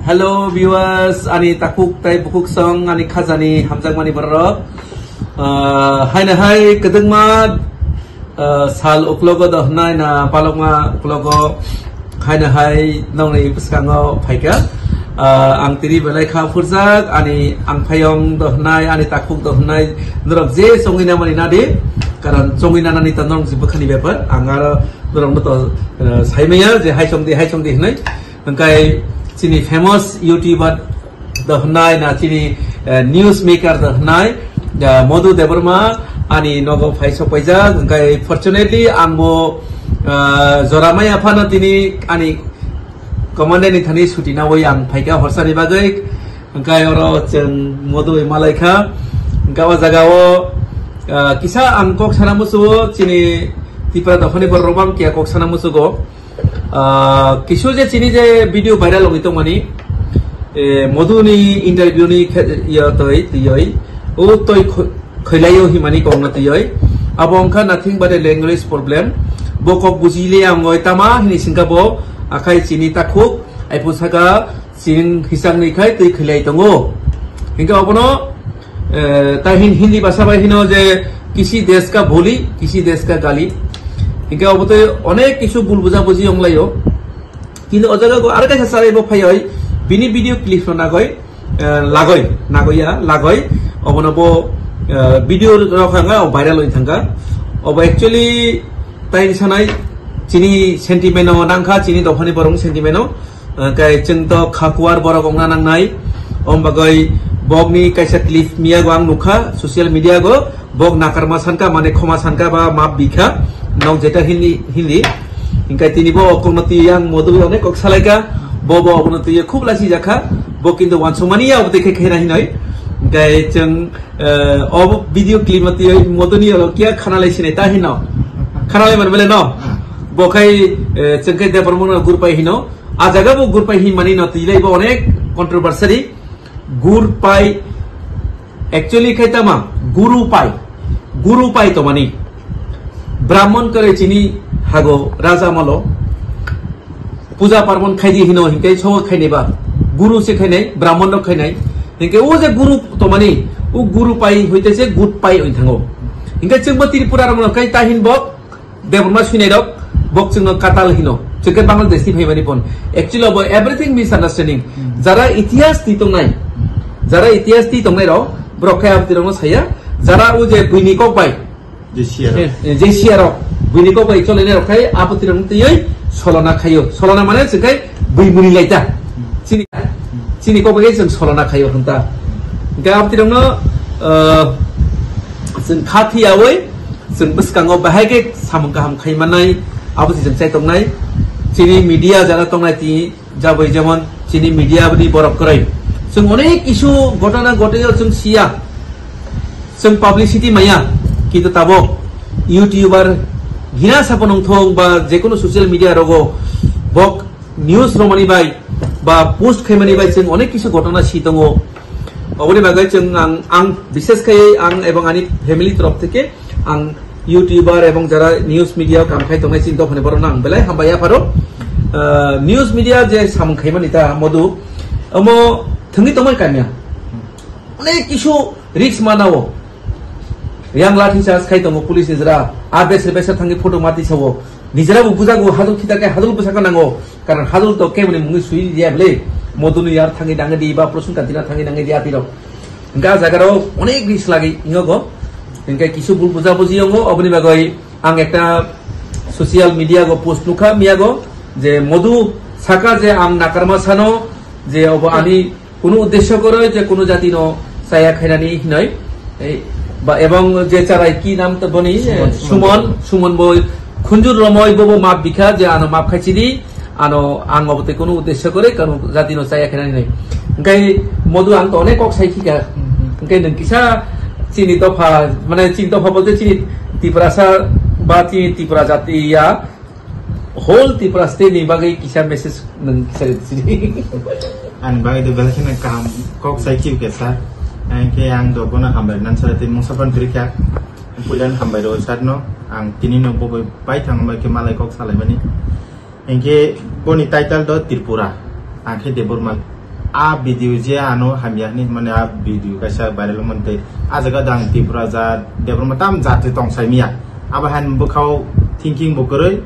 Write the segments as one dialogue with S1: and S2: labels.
S1: Hello viewers, ani takuk tai bukuk song ani khazani hamjak mani borok. Hai na hai kedengma sal uklogo dohnai na palokma uklogo hai na hai nongni puskango phaika. Ang tiri belai kha furjak ani ang phayong dohnai ani takuk dohnai norok je songina mani nadi karon songina nani tanong jibukhani beper angaro norok moto saimaya je hai songdi hnai angkai chini famous YouTuber dohnai na chini news maker dohnai Modu Deborma ani nogo phaisok paijak angkai fortunately angbo joramai aphano tini ani commandant ni thani suti na woi ang phaika horsani bagai angkai oro cheng Modu malaikha gawa jagao kisa ang kok sanamusu chini tipra dokhani borobam kia kok sanamusu go किशोर जे चीनी जे video viral होगी तो money मधु नी interview नी या तो ये ओ तो खिलायो ही money कौन तो ये अब उनका नथिंग बट लैंग्वेज प्रॉब्लम वो को बुझिले आंगोय तमा हिनी सिंगाबो आखाई चीनी ताखुक आई पुसाका चीन हिसांग नि खाई तई खिलाई तंगो इनका अपनो हिंदी भाषा में हिनो जे किसी देश का बोली किसी देश का गाली इनका अब तो अनेक किसु बुल बुझा बुझी अंगलायो किन्तु अजगा को आरो कासे सारायबो फायय बिनि भिडियो क्लिप नागय लागय अबनबो भिडियो रखांगा भाइरल होय थांगा अब एक्चुअली ताइन सानाय चिनि सेन्टिमेन्ट नांखा चिनि दफानि बरं सेन्टिमेन्ट काय जों तो खाकुवार बर गंना नांनाय अमबागय बगनि कायसा क्लिप मिया गो आं नुखा सोशल मीडिया गो बग नाकारमा सानका माने खमा सानका बा माप बिखा नौ जेटा हिंदी इनका तिनिबो अकलमति yang modu अनेक कक्सालायका बबो अबनति खूब लासि जाखा बो किन्तु वानसुमानि अब देखे खेना हिनय गाय जों अब भिडियो क्लिप मति मोदुनि किया खानालाय सिने ता हिनो खानालाय मनबेले न बखाय जोंखे देबरमन गुरपाय हिनो आ जागाबो गुरपाय हि मानि न तिलायबो अनेक कंट्रोवर्सि गुरपाय एक्चुअली खैतामा गुरुपाय तो मानि ब्राह्मण करे चिनी हागो राजा मालो पूजा पार्बण खाइदि हिनो हिंकै सो खाइनेबा गुरु से खाइनाय ब्राह्मण नो खाइनाय हिंकै ओ जे गुरु तो मानि ओ गुरु पाइ होइतेसे गुड पाइ ओइ थांगो हिंकै जोंबो त्रिपुरा रमन खाइ ताहिन बक देबरमा सुइनाय दक बक जोंनो काटाल हिनो जोंखे बांग्लादेश नि फैमानि पन एक्चुअली अब एवरीथिं मिसअंडरस्टैंडिं जारा इतिहास ति तंनाय र ब्रखाय आपतिरनो साया जारा ओ जे बुइनिको पाइ जेसियारो बुइनिको बाय चलेने रखाय आपत्ति रंगतियै सलना खायो सलना माने जोंखाय बुइमुनि लायता चिनिको बाय जों सलना खायो हंता गापति रंगनो जों खाथियावै जों बसकांगो बाहायगे सामं गाहाम खायमानाय आपत्ति जों चाय तंनाय चिनि मीडिया जाना तंनाय ति जाबै जेमन चिनि मीडिया बदि बरफ कराय जों अनेक इशु घटना घटेयो जों सिया जों पाब्लिसिटी माया किन्तु ताबो यूट्यूबर घिना सापनों थों बा जेकुनु सोशल मीडिया रगो बक न्यूज रमानि बाय बा पोस्ट खायमानि बाय जों अनेक किसु घटना सिदंगो अबनि बागै जों आं विशेष खायै आं एबं आंनि फेमिलि तरफ थेके आं यूट्यूबर एबं जारा न्यूज मीडिया काम खाय तंनाय चिन दफानि बरन आं बेलाय हामबाया फारो न्यूज मीडिया जे साम खायमानि ता मधु अमो थंगि तंबाय कामिया अनेक किसु risk मानावो yang lati charge khai tongo police nizra abes rebesa thangi photo mati sawo nizra bu puja go hadul khita kai hadul pusaka nango karon hadul to kemani mungi sui dia ble modunu yar thangi dange di ba prosun kantina thangi dange dia piro ga jagaro onek risk lagi ingo inkai kisu bul puja buji ngo obni bagoi ang ekta social media go post nukha miago je modu saka je ang nakarma sano je obo ani kono uddeshyo kore je kono jati no saya khainani hinoi এবং যে চারাই কি নাম তো বনি সুমন বই খুঞ্জুর রময় ববো মাপ বিখা যে আনো মাপ খাইছিদি আনো আং অবতে কোনো উদ্দেশ্য করে কারণ জাতি নো চাই এখানে নাই গাই মধু আং তো অনেক সাইখিকা গাই নং কিসা চিনি তফা মানে চিনি তফা বলতে চিনি ত্রিপুরাসা বা চিনি ত্রিপুরা জাতিয়া হোল ত্রিপুরা স্টেট নি বাগै কিসা মেসেজ নং কিসা চিনি
S2: আন বাগै দ বেলখিনা কাম কক সাইখিউ কেসা Angke ang do kono hambai nan sara tin musapan trikya pulan hambai ro sarno ang tinino bogo pai thang mai ke malai kok salai bani angke boni title do Tripura angke debormal a video je ano hamya ni mane a video kaisa viral monte a jaga dang tipra ja development tam jati tong sai miya aba han bukhau thinking bukroi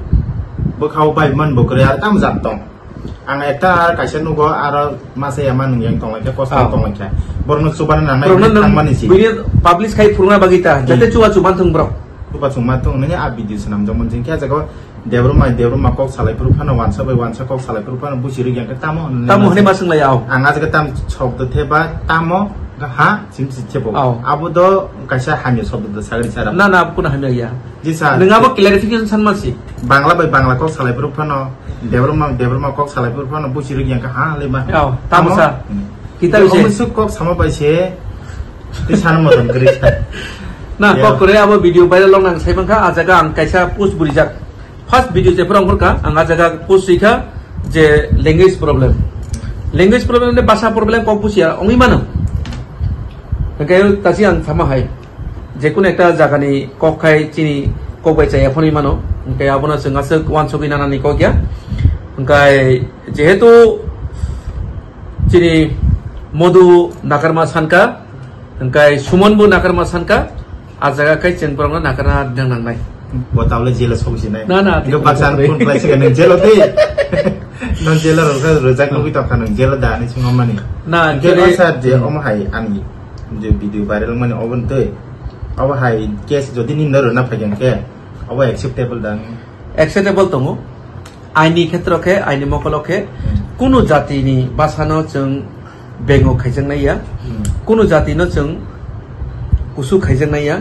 S2: bukhau bai man bukroi ar tam jat tong ang ekta ar kaisa nugo ar mase yaman yang tong like cost tong like borno suban nang nang mani si
S1: video publish khai phurna bagita jate chuwa chuban thung bro
S2: tuba chungma tong ne a video sanam jong monjing kya jaga development kok salai purufana wansa bai wansa kok salai purufana busiri yang ketamo
S1: hne masung layau
S2: anga jaga tam chok de theba tamo ha simsi chebo abu do kaisa hamya shobd de sagri sara
S1: na kuna hamya ya
S2: jisa
S1: ningabo clarification sanmasi
S2: bangla bai bangla kok salai purufana development kok salai purufana busiri yang ha lema
S1: tamosa kita bisa
S2: musuk kok sama bai se tisana modon gri
S1: na kok kore abo video viral long nang saibangka ajaga ang kaisa post burijak first video je prong ka anga jaga post sikha je language problem ne bahasa problem kok pusia ongi mana kayo tasi ang sama hai je kun ekta jaga ni kok khai chini kok bai chai phoni mano kaya abona senga se wan sogi nana ni ko kya kai jehetu chini modu nakarma sanka kai sumonbu nakarma sanka ajaga kai chen prong na nakarna dang nang nai
S2: बताओ ले jail सोच नहीं
S1: ना
S2: इनको बक्सान phone place करने jail होते non jailer होगा रोजाक लोग तो खाने जेल दाने चुंगा मनी
S1: ना
S2: जेल साथ जे ओम हाई आनी जो वीडियो वायरल मनी ओवन तो अब हाई केस जो दिन इंदर ना फैजन के अब एक्सेप्टेबल तो मो आईनी क्षेत्र के आईनी मकलक के कुनु जाति नि बासानो जों बेंगो खाइजों नाया कुनु जाति न जों कुसु खाइजों नाया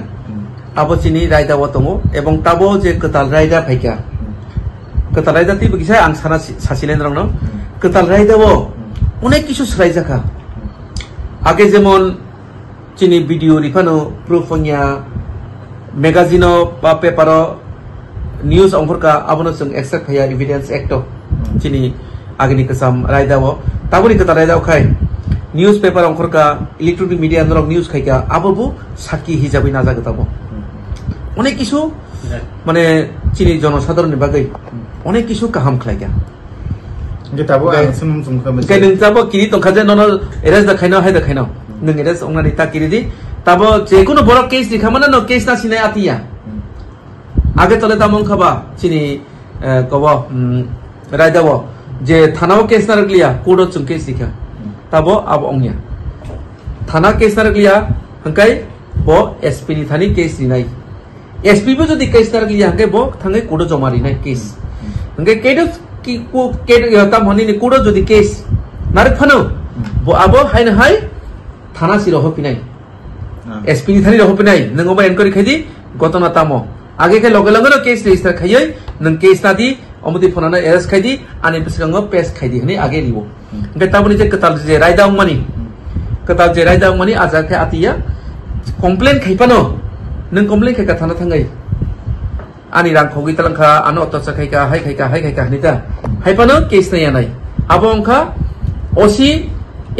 S2: abo chini raida watongo ebong tabo je ketal raida phaika ketal raida ti bigisa ang sana sasilen rong no ketal raida wo onek kisu srai jaka age jemon chini video rifano proofnya magazine ba paper news ongforka abono sung accept phaya evidence act chini agni kasam raida wo taboni ketal raida khai newspaper ongforka electronic media androk news khaika abobu saki hijabi na jagatabo অনেক কিছু মানে চিনি জনসাধারণের বাগৈ অনেক কিছু কাহাম খাইগা গেতাবো আনসুম সুমখামে কে নং তাবো কিরি তংখাজে নন erase দেখাইনো high দেখাইনো নং এরেজ অংনানি তা কিরি দি তাবো যে কোনো বড় কেস দেখামানে ন কেস না সিনাই আতিয়া আগে তলে তামং খাবা চিনি কব রাইদাবো যে থানাও কেস না রাখলিয়া কোর্ট চুম কেস দেখা তাবো আব অংয়া থানা কেস না রাখলিয়া হংকাই ব এসপি নি থানি কেস নিনাই एसपी भी जो केस तरह लिया हंगे वो थंगे कोडो जमारी ना केस हंगे केडो की को केडो यता मनी ने कोडो जो केस नारे फनो वो आबो हाय न हाय थाना सिरो हो पिनाई एसपी नि थानी रहो पिनाई नंगो बा एनक्वायरी खाइदी गतना तामो आगे के लगे लगे नो केस रेजिस्टर खाइयै नंग केस ना दी अमुदी फोनाना एरेस्ट खाइदी आनि बिसरंगो पेस खाइदी हने आगे रिबो हंगे ताबनि जे कताल जे रायदाव मनी आजा के आतिया कंप्लेन खाइपानो नों कमप्लेन खायका थाना थांगाय आनि रां खौगै तलांखा आनो अत्याचार खायका हाय खायका हनिता हायपानो केस नायानाय आबो अंखा ओसी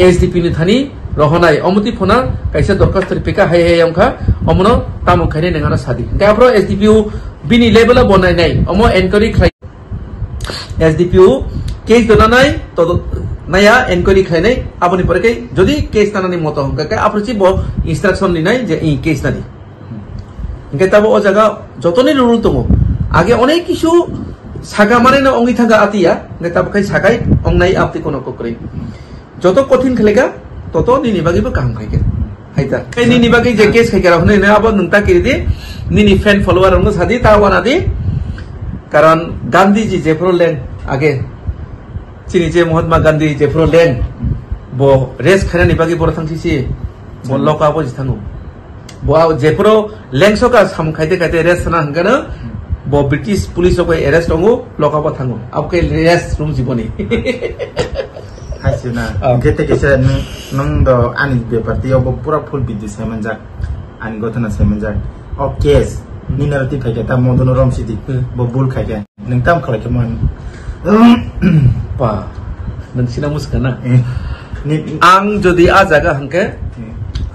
S2: एसडीपी नि थानि रहनाय अमुति फोना कायसा दरखास्त रिपिका हाय अंखा अमनो तामु खायने नङाना सादि गाफ्रो एसडीपीओ बिनि लेभेल बनायनाय अमो एनक्वायरी खाय एसडीपीओ केस दोनानाय तो नाया एनक्वायरी खायनाय आबोनि परकै जदि केस नानानि मतो हंका आप्रचि ब इंस्ट्रक्शन निनाय जे इ case नादि Kita bawa jaga jotoni lulu tunggu. Age onek kisu saga mana na ongi thaga atia. Kita pakai sagai ongnai apti kono kokri. Joto kotin khelega, toto nini bagi berkaham kaya. Haita. Nini bagi jekes kaya rahne ne abo nungta kiri di. Nini fan follower orang sadi tawa nadi. Karan Gandhi ji Jeffro Lane age. Cini je Mahatma Gandhi Jeffro Lane. Bo res khana ni bagi borang sisi. Bo loka abo jitanu. Bo Jeffro Lengso ka sam khaite arrest na hangana bo British police ko arrest ongo loka pa thango abke arrest room jiboni hasina gete kesa nang do ani be parti obo pura full video semenjak ani gotana semenjak o case ni narrative khaike ta modono rom sidi bo bul khaike nang tam khalake mon pa nang sina muskana ang jodi ajaga hangke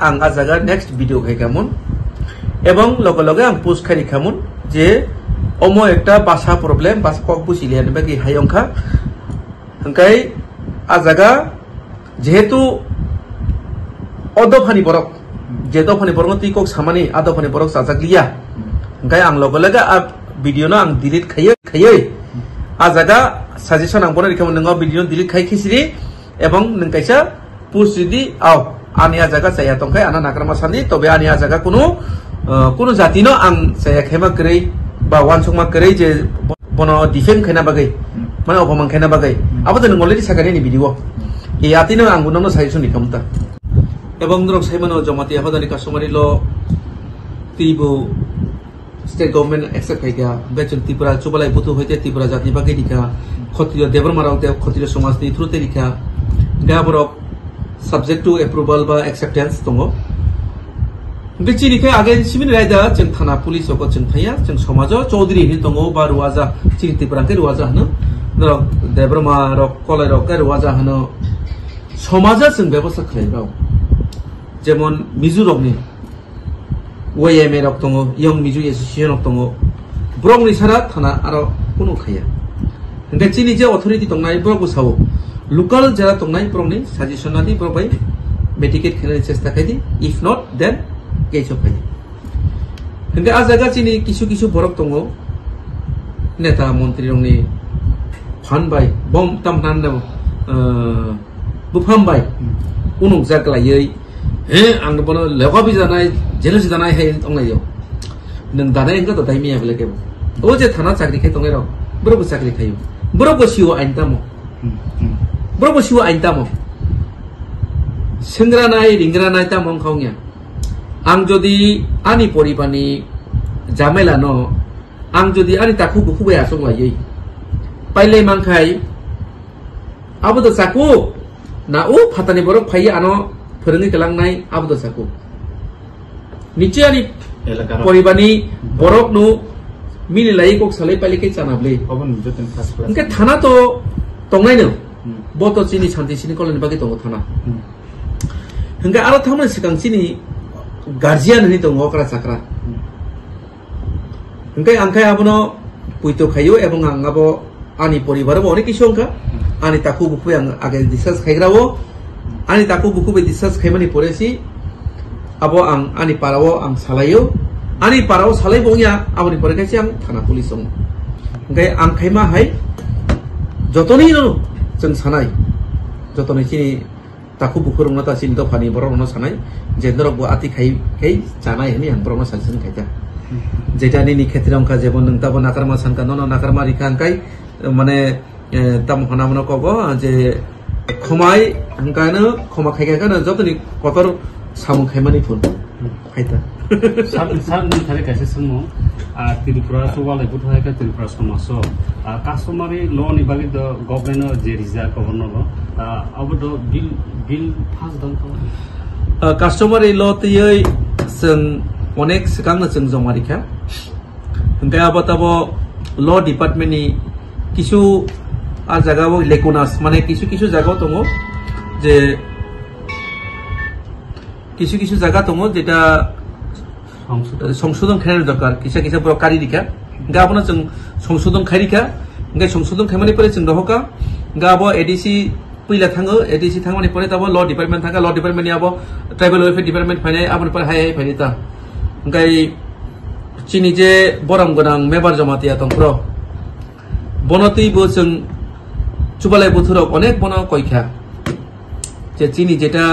S2: ang ajaga next video khaikamun এবং লগে লগে আং post খারি খামুন যে অমো একটা বাসা problem বাস cock বুঝিলে বাকি হাইংখা হংকাই আজাগা
S1: যেহেতু অদফানি বরক যে দফানি বরক তুই কক সামানি আদফানি বরক সাজাকলিয়া ওंखाय आं लगे लगे भिडियो आं डिलीट खायै आ जागा साजेसन आं बनो रिकमेन्ड नोंगो भिडियो डिलीट खाय खिसिरि एबं नों कायसा पुश जुदि आव आनि आ जागा जाया तंखाय आना नाग्रामा सानि तबे आनि आ जागा कुनु जातिनो आं जाया खेमा गरै बा वानसुमा गरै जे बनो डिफेम खायना बागै माने अपमान खायना बागै आबो जों अलरेडि सागानि नि भिडियो ए आतिनो आं बुननो साजेसन रिकमेन्ड एबं नरक साइमनो जमाति हदानि कास्टमारि ल तिबो स्टेट गवर्नमेंट एक्सेप्ट खायगा बेचन त्रिपुरा चुबालाय बुथु होइते त्रिपुरा जातनि बागै दिखा खतियो देबरमाराव ते खतियो समाजनि थ्रुते दिखा गाबरक सब्जेक्ट टू एप्रुवल बा एक्सेप्टेंस दंगो बिचिनिखे आगे सिमिन रायदा जों थाना पुलिस को जों थाया जों समाजो चौधरी हिन दंगो बा रुवाजा चिनि त्रिपुराके रुवाजा हनो नरक देबरमारक कलायरक रुवाजा हनो समाजा जों व्यवस्था खालायबाव जेमन मिजुरकनि OAMA रक दंगो यंग मिजु एसोसिएशन रक दंगो ब्रंनि सारा थाना आरो कुनु खाया ओंखाय चिनि जे अथॉरिटी दंनाय ब्रगु सावो लोकल जरा दंनाय ब्रंनि साजेशनादि ब्रबाय मेडिकेट खालायनो चेष्टा खायदि if not then case of खायदि ओंखाय आ जागा चिनि किसु बरक दंगो नेता मन्त्रि रंनि फानबाय बम तामनान बुफामबाय उनुक जागलायै आं बनो लेगाबि जानाय जेलस जानाय है तंनायो नों दानाय अंग दाय मिया बेलेके ओ जे थाना चाकरि खाय तंनाय र बरोबो चाकरि खायो बरोबो सिउ आइन तामो बरोबो सिउ आइन तामो सेंग्रा नाय रिंग्रा नाय तामो खावनिया आं जदि आनि परिबानि जामेला न आं जदि आनि ताखु बुखुबाय आसं लायै पाइले मांखाय आबो चाकु ना उ फातानि बरक फायो आनो फोरोंनि गलांनाय आबो चाकु निचयानि परिबानि बरक नु मिनि लाई कक सालै पालिके चानाब्ले ओंखाय थाना तो तंनायनो बतो चिनि शान्ति सिनि कलनि बागै दङ थाना ओंखाय आरो थामनो सिगां चिनि गार्जियान नि दङ अकरा चाकरा ओंखाय आबनो पुइतो खायो एबं आंगाबो आनि परिबारबो अनेक किसु अंका आनि ताकु बुखु आं आगे डिसकास खायग्रावो आनि ताकु बुखु बे discuss खायमानि परेसि abo ang ani parawo ang salayo ani parawo salai bongya aboni pore kaisi ang thana police dong oंखाय ang khaima hai jotoni no जों sanai jotoni chini taku bukurung ta sin do phani borok no sanai je dorok bo ati khai janai hini ang borok no sansen khaita jeta ni khetre angka jebon nang tabo nakarma sanka no nakarma rikha angkai mane tam hona mono kogo je khomai angkano khoma khaiga kana jotoni kotor सामु खायमानि फुन फायता
S3: सान नि थारे कासे समो त्रिपुरा चुबालाय बुथु हायका त्रिपुरा समाजो कास्टमारि law नि बागै द गभर्नमेन्ट जे रिजा governor of the bill pass दं
S1: कास्टमारि ल तयै जों अनेक सिगांनो जों जमारिखा ओंखाय आबाताबो ल डिपार्टमेन्ट नि किसु आ जागाव लेकुनास माने किसु जागाव दङ जे किसु जागा दङ जेटा संशोधन खायनो दरकार किसा बरक कारि दिखा गाबनो जों संशोधन खायरिखा ओंखाय संशोधन खायमानि परे जों दहका गाबो एडीसी पैला थाङो एडीसी थांमानि परे ताबो ल डिपार्टमेन्ट थाङा ल डिपार्टमेन्ट नि आबो ट्राइबल वेलफेयर डिपार्टमेन्ट फायनाय आबोनि परे हाय फायनिता ओंखाय चिनि जे बरम गोनां मेबार जमातिया दंप्र बनतैबो जों चुबालाय बोथोराव अनेक बनो कयखा जे चिनि जेटा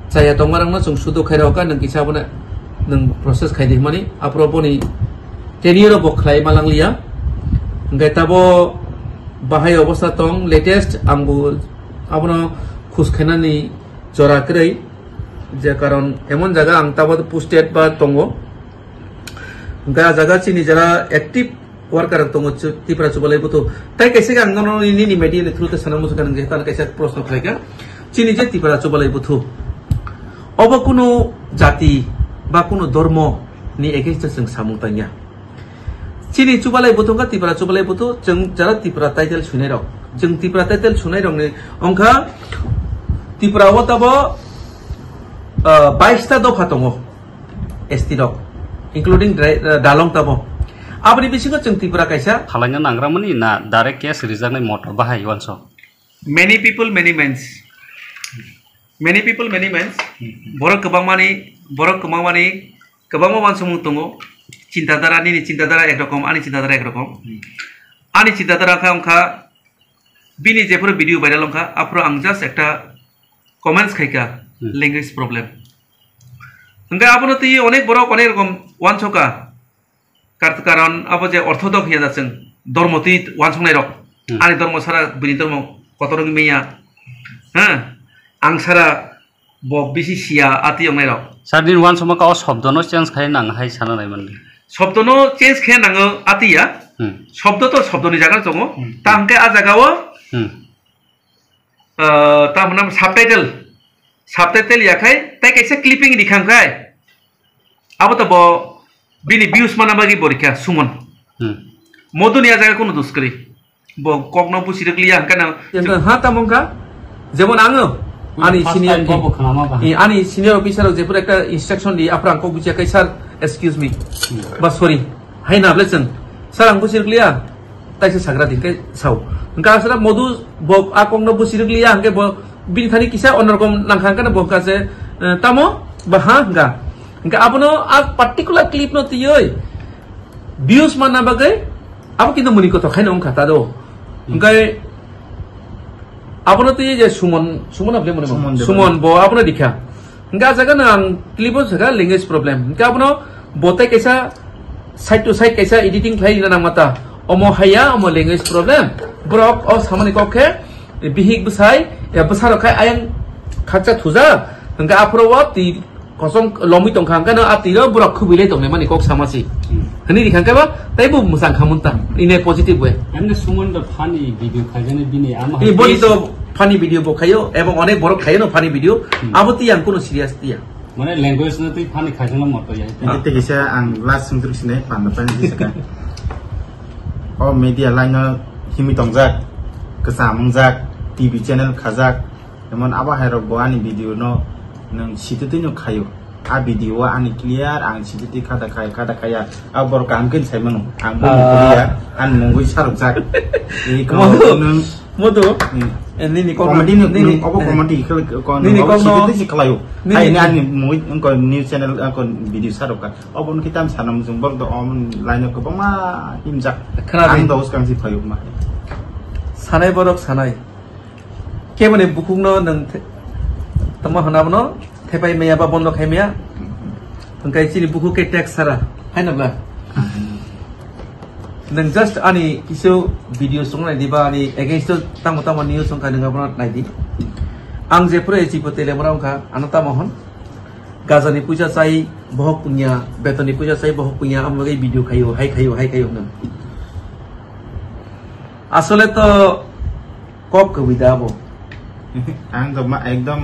S1: saya tongmarang na sudo khairauka nang kisabona nang proses khaidi mani aproboni tenure bokhlai malanglia ngai tabo bahai obostha tong latest ambu abono khus khainani jora krei je karon emon jaga ang tabo posted ba tongo ngai jaga chini jara active worker tongo tipra chubalai butu tai kaise gang ngono ni media ni through te sanam musukan je tan kaise proshno khaika chini je tipra chubalai butu अब कुनो जाति बा कुनो धर्म नि against जों सामुंताया चिनि चुबालाय बुथुंगा त्रिपुरा चुबालाय बुथु जों जरा Tripura title सुनाय रक जों त्रिपुरा टाइटेल सुनाय रंनि अंखा त्रिपुरा वताबो 22 ता दफा दङ एसटी रक इंक्लूडिंग दालं ताबो आबनि बिसिङो जों त्रिपुरा कायसा
S3: खालायनो नांग्रामोनि ना डाइरेक्ट केस रिजार्नाय मटर बाहाय वानस
S1: many people many men's many people many men borok kebang man sumung tongo cintadara ni cintadara ekrokom ani cintadara ekrokom ani cintadara kha bini jepur video viral kha apro ang just ekta comments khaika language problem hingga abono ti onek borok onek rokom wanchoka karon abo je orthodox hiya jaseng dormoti wansongnai rok ani dormo sara bini dormo kotorong meya ha ang sara bok bisi sia ati ongnai rok
S3: সারদিন one সময় কাও শব্দনো change খাই নাং high সানা নাই মানে
S1: শব্দনো change খাই নাং আতিয়া শব্দ তো শব্দনি জায়গা দङ তা আমকে আ জায়গাও তা মানে সাবটাইটেল याखाय তাই কাইসা ক্লিপিং দিখাংখাय আবো তো বিনি ভিউজ মানাবাগি পরীক্ষা সুমন মদুনিয়া জায়গা কোনো দোষ করি ব ককনো বুসিরকলিয়া হাঙ্কানা হা তামংকা যেমন আङो ani senior officer jepur ekta instruction di aprang ko buja kai sir excuse me ba sorry hai na lesson sir ang busir clear tai se sagra din kai sau engka sara modu bok akong no busir clear angke bo bin thani kisa onorkom nangkhang kana bok ka se tamo ba ha engka apono a particular clip no tiyoi views mana bagai apo kintu muni ko to khaina ong khata do engka আপনার তো এই যে সুমন আপনি মনে সুমন ব আপনার দেখা Inca জায়গা না ক্লিপও জায়গা ল্যাঙ্গুয়েজ প্রবলেম ইনকা আপনার বতে কেসা সাইড টু সাইড কেসা এডিটিং প্লাই না মাতা অমো হাইয়া অমো ল্যাঙ্গুয়েজ প্রবলেম ব্রক অ সামনে কক্ষে বিহিক বসাই বসার খাই আয়ং খাচা থুজা ইনকা আফরওয়া তি কসম লমি তংখাং কানো আতিরো ব্রক খুবিলে তংনে মানে কক সামাসি হনি দিখাংকে বা তাইবো মোজাং খামুনতা ইনে পজিটিভ ওয়ে
S3: এমনি সুমন দা ফানি ভিডিও খাইজানে বিনি আমা
S1: এই বলি তো ফানি ভিডিও বখায়ো এবং অনেক বড় খায়ো না ফানি ভিডিও আবতি আং কোনো সিরিয়াস দিয়া
S3: মানে ল্যাঙ্গুয়েজ না তুই ফানি খাইজানো মতো ইয়াই
S2: এতে গেছে আং লাস্ট সুন্দ্রসিনে পান্ডপান দিসকা ও মিডিয়া লাইন হিমি তংজাক কসামংজাক টিভি চ্যানেল খাজাক যেমন আবা হাইরক বয়ানি ভিডিও ন নং সিতেতেনো খায়ো आ वीडियो आनी क्लियर आं सिटी खाता खाया आ बर कामकिन साइमनो आं बरिया आन मंगुइ सारक जाक ए मदो नि कमेडी नि अब कमेडी कोन सिटी सिखलायो आइ नानि मुइ को न्यूज चैनल को वीडियो सारक अब उन किताम सानम जों बग द अम लाइन को बमा हिमजाक आं दस कांसि फायो मा सानाय बरक सानाय केबने बुकुंनो नों तमा हनाबनो थेपाय मेया बा बन्द खायमेया ओंखाय सिनि बुखु के टेक्स सारा हायनब्ला नों जस्ट आनि किसु भिडियो संनाय दिबा आनि एगेन्स्ट तामो निउज संखा नोंगाबना नायदि आं जेफोर एजिबो तेलेमरा ओंखा आनता मोहन गाजानि पूजा चाइ बहक पुन्या बेतनि पूजा चाइ बहक पुन्या आमगे भिडियो खायो नों आसले तो कब कविदाबो आं तो एकदम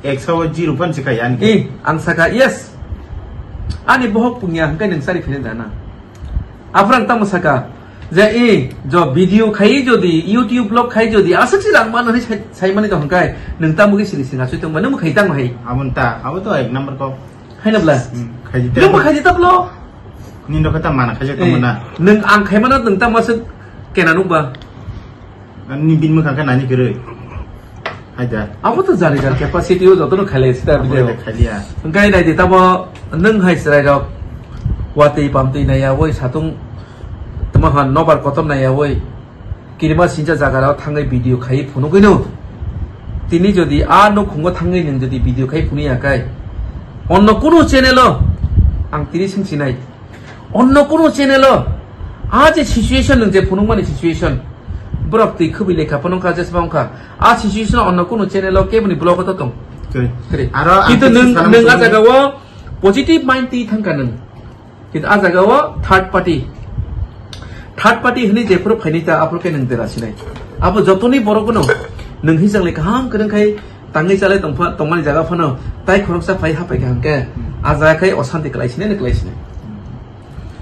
S2: 100 से kaya ani ang saka yes ani bohok punya hangkai nang sari phene dana afrang tam saka je jo video khai jodi youtube blog khai jodi asak si rang man ni sai mani to hangkai nang tam mugi siri singa sui tong manu khai tang hai amunta abo to ek number ko hai na bla khai jita lu khai jita blo ni ndo kata mana khai jita mana nang ang khai mana nang tam masuk kena nu ba ni bin mu kan nani kere Apa tuh jari capacity itu jatuh kali setiap video. Enggak ini di tamu neng hai serai jawab wati pamti naya woi satu temahan nobar kotom naya woi kirima sinja jaga tangai video kai puno kino. Tini jadi no kungo tangai neng jadi video kai puni ya kai. Onno kuno channel lo ang tini sing sinai. Onno kuno channel lo aja situation neng je puno mani situation. Berapa ti kebile kapan kaje sebangka? Situation on kuno channel lo kebuni blog atau tong? Kiri. Kita neng aja gawa positive mind ti thangkanan. Kita aja gawa third party. Third party ini jepur finita apro ke neng terasi. Apo jotoni borok kuno neng hisang le kaham kadang kai tangi cale tongmani jaga fano tai khorok sa fai hapai kaham ke aja kai osanti kelai sini.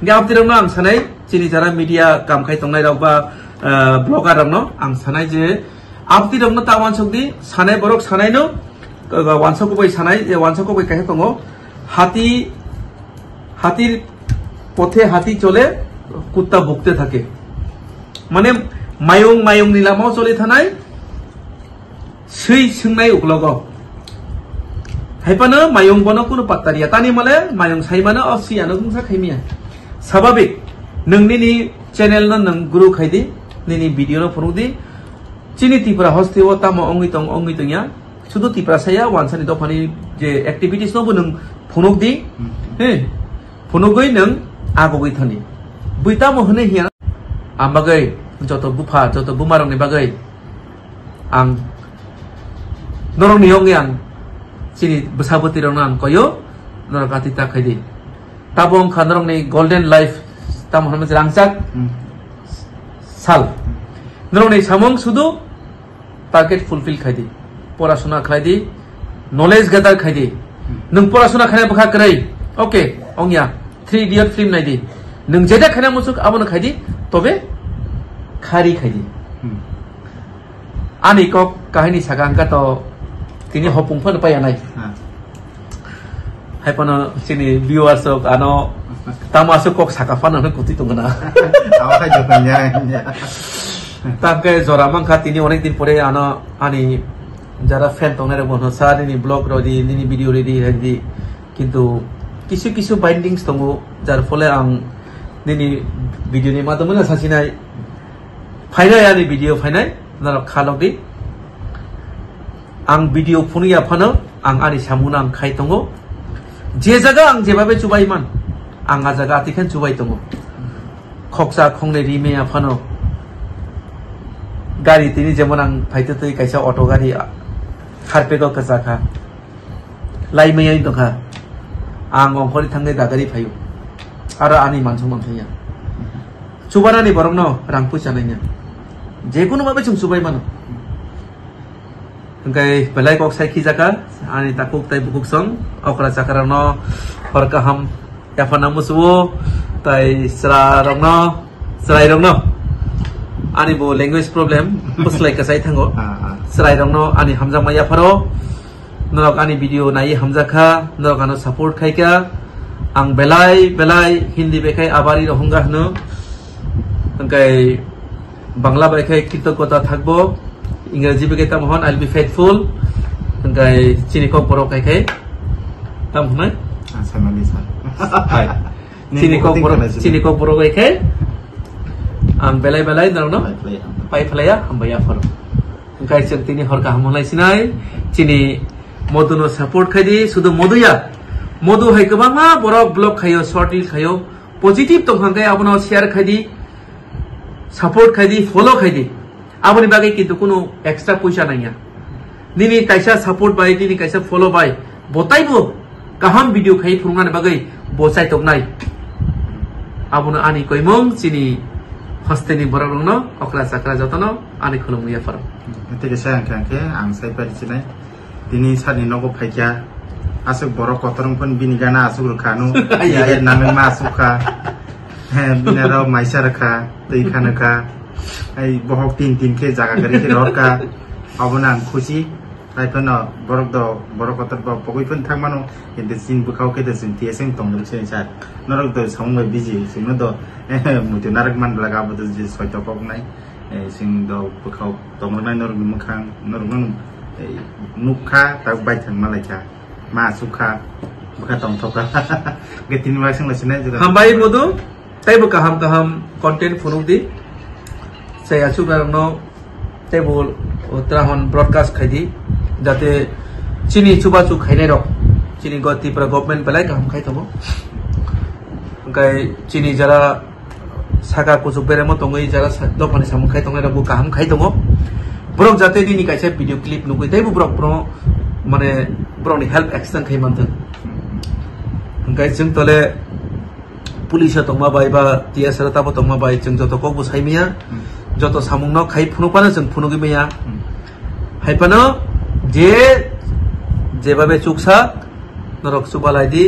S2: Gap tiram ang sanai sini cara media kam kai tongnai rok ba blogger rokno ang sanai je apti rokno ta wansok di sanai borok sanai no wansok bai sanai wansok bai kai tongo হাতির পথে হাতি চলে কুত্তা ভুগতে থাকে মানে মায়ং নিলামাও চলে থানায়
S1: sui sungnai uklogo haipano mayong bono kuno pattaria tani male mayong saimano osi ano kungsa khaimia sababik nungni ni channel no nung guru khaidi nini video no phurudi chini tipra hosti o tamo ongi tong ya sudu tipra saya wansani do phani je activities no bunung phunuk di phunugoi nung agogoi thani buita mo hne hiya amagai joto bufa joto bumarong ni bagai ang norong ni yongyang chini besaboti rong nang koyo norong katita khaidi tabong khanorong ni golden life tam hame rangsak sal norong ni samong sudu target fulfill khaidi porashona khaidi knowledge gather khaidi nung porashona khane bakha krai okay ongya 3 idiot film naidi nung jeda khane musuk abon khaidi tobe khari khaidi ani kok kahini sagangka to tini hopung phon pa yanai haipano chini viewers ok ano tamasu kok sakafan ano kuti tungana
S2: awak jokanya
S1: তাকে জরামাংখা তিনি অনেক দিন পরে আনো আনি যারা fan তোমরা বনো সার নি ব্লগ রেডি নি ভিডিও রেডি কিন্তু কিছু কিছু বাইন্ডিংস দङ যার ফলে আং নি ভিডিওনি মাধ্যমে না সাচিনাই ফাইনাই আনি ভিডিও ফাইনাই না খালগদি আং ভিডিও ফুনিয়া ফানো আং আনি সামুনা আং খাই দङ যে জায়গা আং যেভাবে চুবাইমান আং আ জায়গা আতিখান চুবাই দङ খকসা খংনে রিমেয়া ফানো गाड़ी तीनी जेमन आं फाइते तै कायसा अटो गाड़ी खारपेगो कसाखा लाइमैयै दखा आं अंखरि थांगे दागारि फायु आरो आनि मानसु मानथैया सुबारानि बरंनो रां फैसा नायनो जेकुनु माबे जों सुबाय मानो ओंखाय बेलाय कक साइखि जाका आनि ताकुक ताइ बुकुक सं अखरा जाकारानो हरका हम याफाना मुसुओ ताइ स्रा रंनो स्राय रंनो ani bo language problem puslai kasai thango srai rongno ani hamja maya pharo norok ani video nai hamja kha norok ano support khaika ang belai hindi bekai abari rohunga hno angkai bangla bekai kritokota thakbo ingreji bekai tamhon I'll be faithful angkai chini kok borok kai tam hnai
S2: samali sa
S1: hai chini kok borok kai ang belai narno pai playa hambaya faro engkai jeng tini horka hamolai sinai chini moduno support khaidi sudu moduya modu hai kobangma borok blog khayo short reel khayo positive tonghangai abono share khaidi support khaidi follow khaidi aboni bagai kintu kuno extra puisa naiya nini kaisa support bai nini kaisa follow bai botaibo kaham video khai phurungana bagai bosai tongnai abono ani koimong chini hosteni borokno okra sakra jotono ani khulumuya faro
S2: tege sayang kangke ang sai parisinai tini sani nogo phaikya asuk borok kotorong pon binigana asuk rukhanu ya nameng ma asukha binaro maisa rakha tei khanaka ai bohok tin ke jaga gari ke rorka abonang khushi tai phono borok kotor ba pogoi pon thangmano inde sin bukhau ke de sin tieseng tonglu chei sa norok do samoi biji singno do mutu narak man laga bodo je soito kok nai sing do bukhau tongnai norok mukhang norok nang nukha ta bai thang malaika ma sukha bukha tong thoka ge tin wa sing lasine je
S1: hambai modu tai bu kaham content phunuk di saya subarno table uttarakhand broadcast khaidi jate chini chuba chu khainai rok chini goti pra government belai kaham khai thobo kai chini jara saka kuchu beremo tongoi jara dopani samung khai tongai rok kaham khai tongo brok jate dini kaisa video clip nugui dai bu brok pro mane brok ni help action khai mantan kai jeng tole police tongma bai ba TSR tabo tongma bai jeng joto kok bu saimia joto samung no khai phunupana jeng phunugi meya haipano যেভাবে চুকসা নরক সুবালাই দি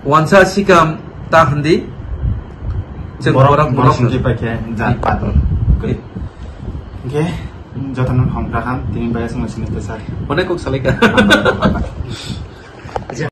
S1: ওয়ানসা caecum তা হান্দি जों borok
S2: singji pakai jat pator oke jotonon hompraham tini bayas masih nete sar
S1: অনেক cock সালাইকা